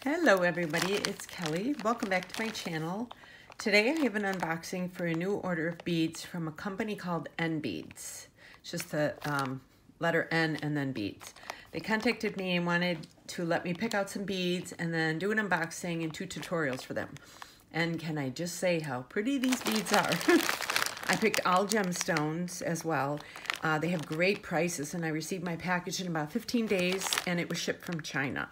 Hello everybody, it's Kelly. Welcome back to my channel. Today I have an unboxing for a new order of beads from a company called N Beads. It's just the letter N and then beads. They contacted me and wanted to let me pick out some beads and then do an unboxing and 2 tutorials for them. And can I just say how pretty these beads are? I picked all gemstones as well. They have great prices and I received my package in about 15 days and it was shipped from China.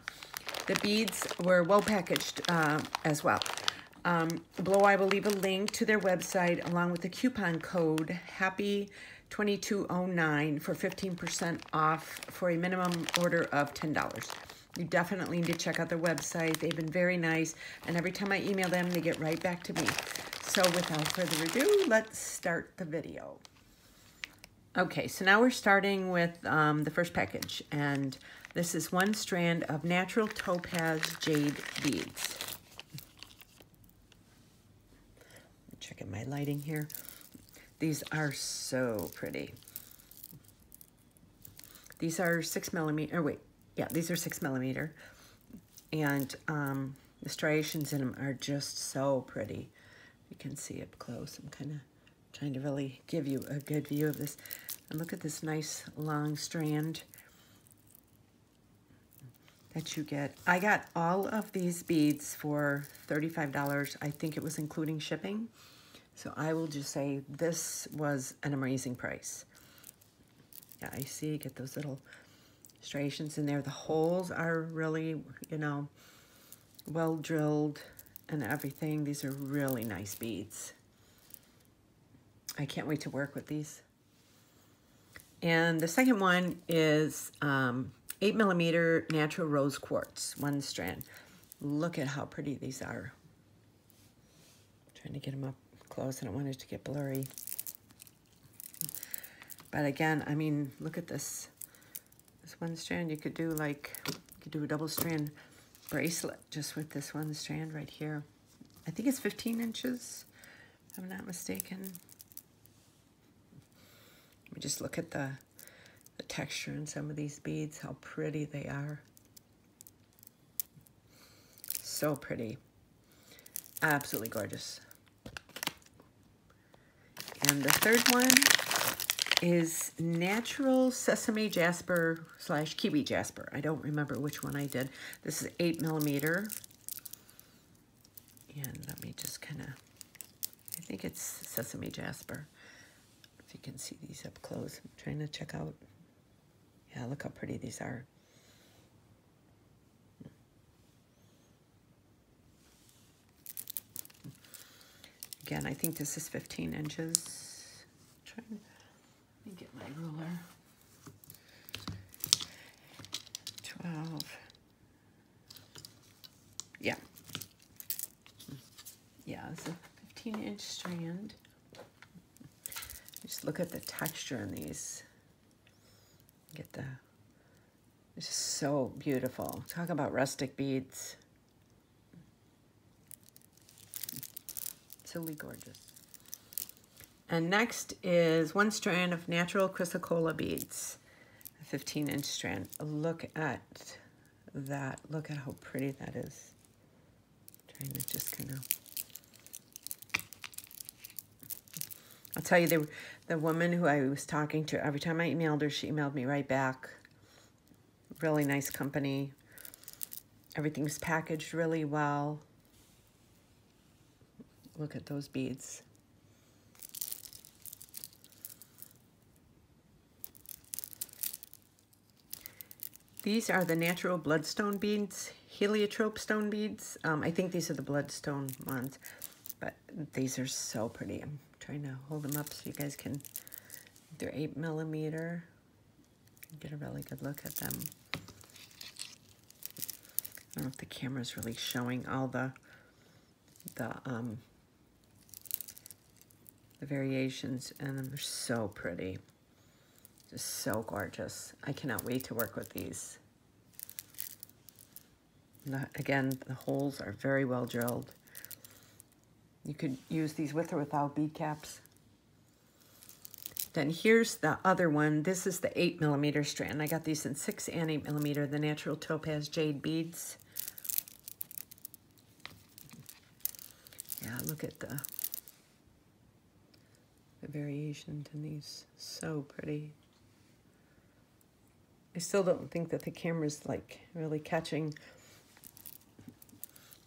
The beads were well packaged as well. Below I will leave a link to their website along with the coupon code HAPPY2209 for 15% off for a minimum order of $10. You definitely need to check out their website. They've been very nice, and every time I email them, they get right back to me. So without further ado, let's start the video. Okay, so now we're starting with the first package, and this is 1 strand of natural topaz jade beads. Checking my lighting here. These are so pretty. These are 6 millimeter, these are 6 millimeter. And the striations in them are just so pretty. You can see up close. I'm kind of trying to really give you a good view of this. And look at this nice long strand that you get. I got all of these beads for $35. I think it was including shipping. So I will just say this was an amazing price. Yeah, I see you get those little striations in there. The holes are really, you know, well drilled and everything. These are really nice beads. I can't wait to work with these. And the second one is 8 millimeter natural rose quartz, 1 strand. Look at how pretty these are. I'm trying to get them up close. I don't want it to get blurry. But again, I mean, look at this. This 1 strand, you could do a double strand bracelet just with this 1 strand right here. I think it's 15 inches, if I'm not mistaken. Let me just look at the texture in some of these beads, how pretty they are. So pretty. Absolutely gorgeous. And the third one is natural sesame jasper / kiwi jasper. I don't remember which one I did. This is 8 millimeter. And let me just kind of, I think it's sesame jasper. If you can see these up close. I'm trying to check out. Yeah, look how pretty these are. Again, I think this is 15 inches. Let me get my ruler. 12. Yeah. Yeah, it's a 15-inch strand. Just look at the texture in these. It's just so beautiful. Talk about rustic beads. Absolutely gorgeous. And next is 1 strand of natural chrysocolla beads, a 15-inch strand. Look at that. Look at how pretty that is. Trying to just kind of. I'll tell you, the woman who I was talking to, every time I emailed her, she emailed me right back. Really nice company. Everything's packaged really well. Look at those beads. These are the natural bloodstone beads, heliotrope stone beads. I think these are the bloodstone ones, but these are so pretty. I'm trying to hold them up so you guys can, they're 8 millimeter. Get a really good look at them. I don't know if the camera's really showing all the variations, and they're so pretty. Just so gorgeous. I cannot wait to work with these. Again, the holes are very well drilled. You could use these with or without bead caps. Then here's the other one. This is the 8 millimeter strand. I got these in 6 and 8 millimeter, the natural topaz jade beads. Yeah, look at the variations in these. So pretty. I still don't think that the camera's like really catching.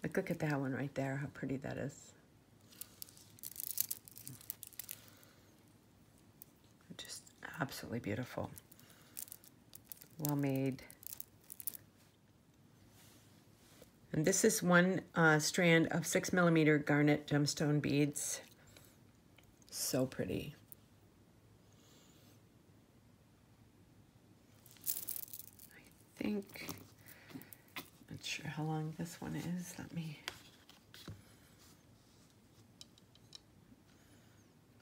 Like, look at that one right there, how pretty that is. Just absolutely beautiful. Well made. And this is one strand of 6mm garnet gemstone beads. So pretty. I think, not sure how long this one is. Let me,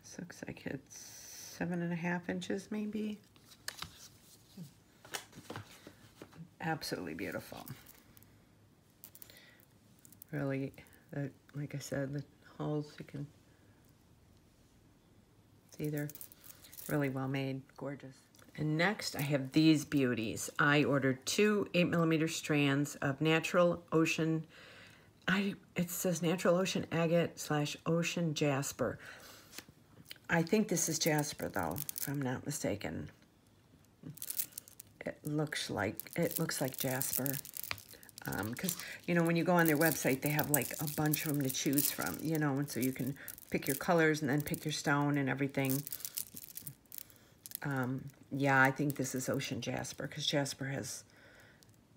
this looks like it's 7.5 inches maybe. Absolutely beautiful. Really, like I said, the holes, you can see they're really well made, gorgeous. And next I have these beauties. I ordered 2 8mm strands of natural ocean, it says natural ocean agate / ocean jasper. I think this is jasper though, if I'm not mistaken. It looks like jasper. Because, you know, when you go on their website, they have like a bunch of them to choose from, you know, and so you can pick your colors and then pick your stone and everything. Yeah, I think this is ocean jasper, because jasper has,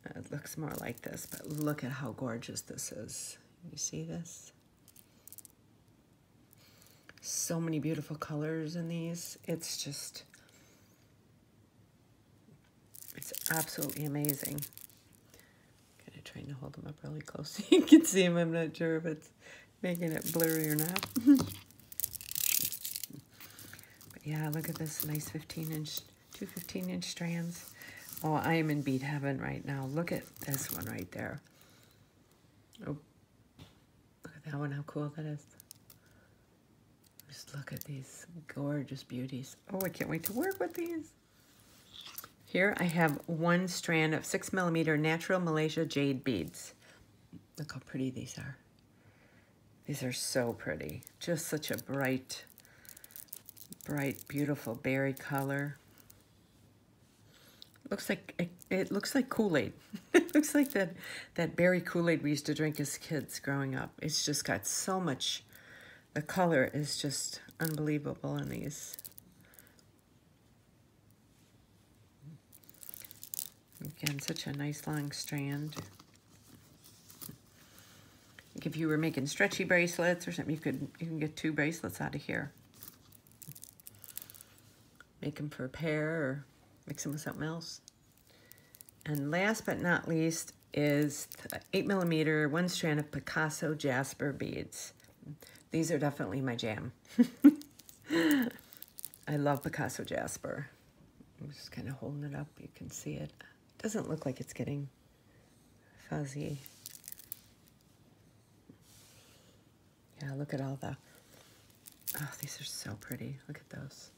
it looks more like this, but look at how gorgeous this is. You see this? So many beautiful colors in these. It's just, it's absolutely amazing. Trying to hold them up really close so you can see them. I'm not sure if it's making it blurry or not. But yeah, look at this nice 15-inch, 2 15-inch strands. Oh, I am in bead heaven right now. Look at this one right there. Oh, look at that one, how cool that is. Just look at these gorgeous beauties. Oh, I can't wait to work with these. Here I have 1 strand of 6mm natural Malaysia jade beads. Look how pretty these are. These are so pretty. Just such a bright, beautiful berry color. Looks like it looks like Kool-Aid. It looks like that berry Kool-Aid we used to drink as kids growing up. It's just got so much. The color is just unbelievable in these. Again, such a nice long strand. Like if you were making stretchy bracelets or something, you can get 2 bracelets out of here. Make them for a pair or mix them with something else. And last but not least is the 8mm 1 strand of Picasso jasper beads. These are definitely my jam. I love Picasso jasper. I'm just kind of holding it up. You can see it. Doesn't look like it's getting fuzzy. Yeah, look at all the, oh, these are so pretty. Look at those.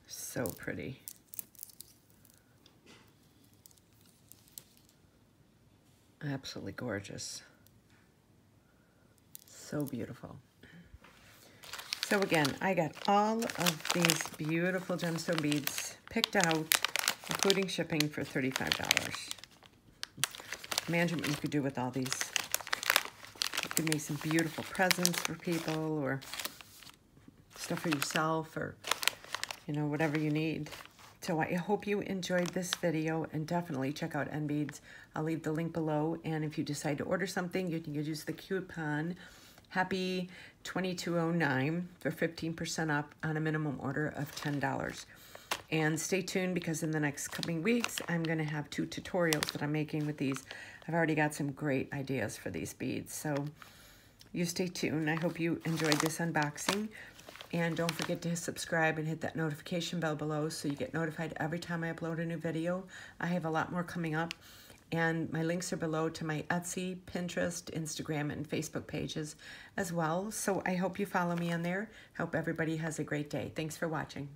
So pretty. Absolutely gorgeous. So beautiful. So again, I got all of these beautiful gemstone beads picked out, including shipping, for $35. Imagine what you could do with all these. You could make some beautiful presents for people, or stuff for yourself, or, you know, whatever you need. So I hope you enjoyed this video, and definitely check out NBeads. I'll leave the link below, and if you decide to order something, you can use the coupon Happy 2209 for 15% off on a minimum order of $10. And stay tuned, because in the next coming weeks, I'm going to have 2 tutorials that I'm making with these. I've already got some great ideas for these beads, so you stay tuned. I hope you enjoyed this unboxing. And don't forget to subscribe and hit that notification bell below so you get notified every time I upload a new video. I have a lot more coming up. And my links are below to my Etsy, Pinterest, Instagram, and Facebook pages as well. So I hope you follow me on there. Hope everybody has a great day. Thanks for watching.